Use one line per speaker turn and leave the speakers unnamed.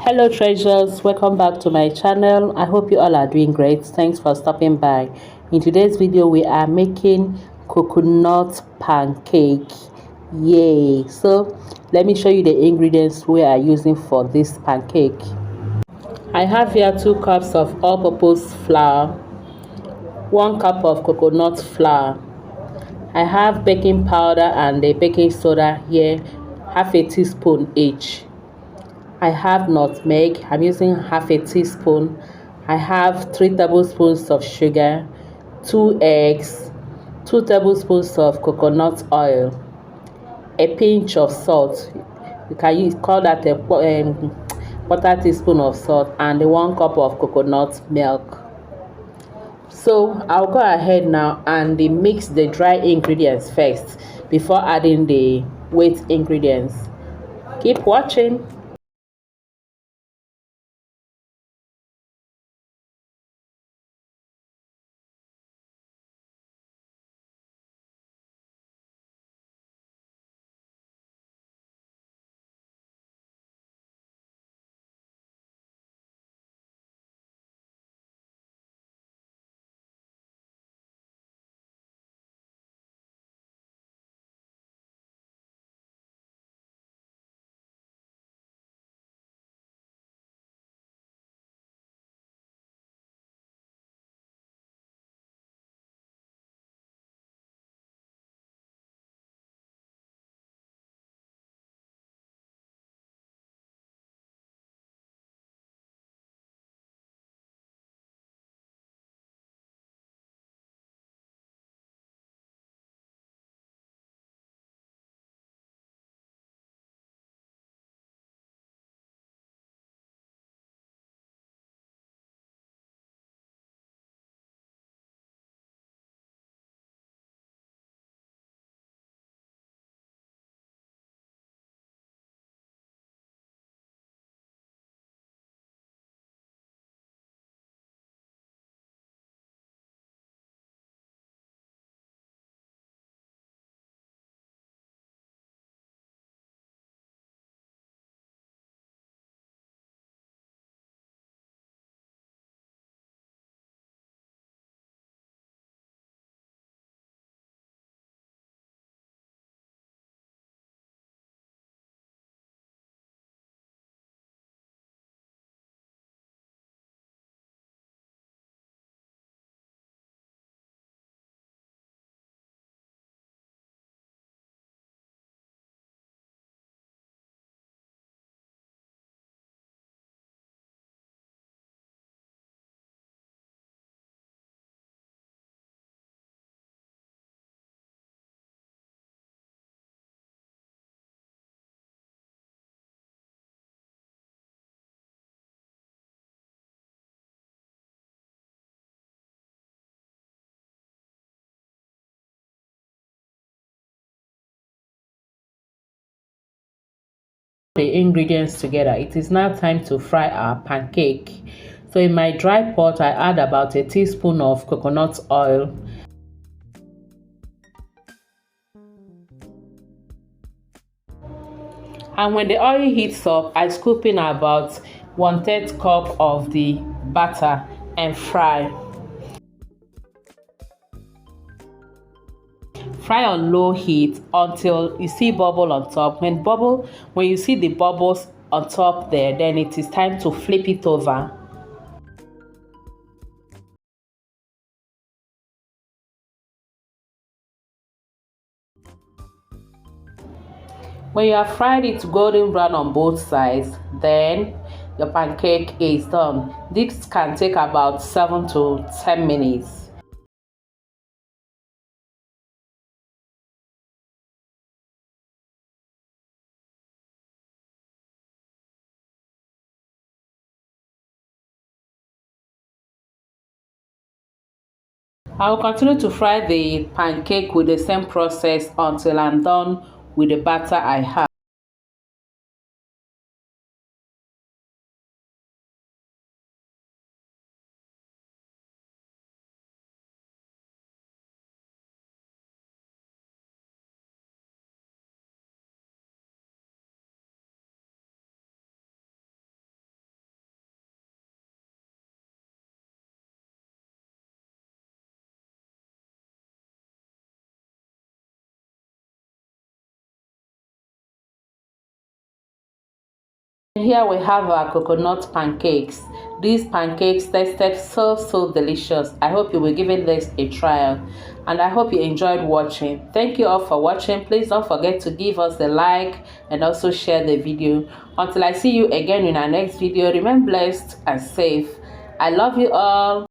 Hello treasures, welcome back to my channel. I hope you all are doing great. Thanks for stopping by. In today's video we are making coconut pancake. Yay! So let me show you the ingredients we are using for this pancake. I have here 2 cups of all-purpose flour, 1 cup of coconut flour. I have baking powder and the baking soda here, half a teaspoon each. I have nutmeg. I'm using half a teaspoon. I have 3 tablespoons of sugar, 2 eggs, 2 tablespoons of coconut oil, a pinch of salt. You can call that a quarter teaspoon of salt, and 1 cup of coconut milk. So I'll go ahead now and mix the dry ingredients first before adding the wet ingredients. Keep watching. The ingredients together, it is now time to fry our pancake. So in my dry pot I add about a teaspoon of coconut oil, and when the oil heats up I scoop in about 1/3 cup of the butter and fry on low heat until you see bubble on top. When you see the bubbles on top there, then it is time to flip it over. When you have fried it golden brown on both sides, then your pancake is done. This can take about 7 to 10 minutes. I will continue to fry the pancake with the same process until I'm done with the batter I have. Here we have our coconut pancakes. These pancakes tasted so delicious. I hope you will give this a trial, and I hope you enjoyed watching. Thank you all for watching. Please don't forget to give us a like and also share the video. Until I see you again in our next video, remain blessed and safe. I love you all.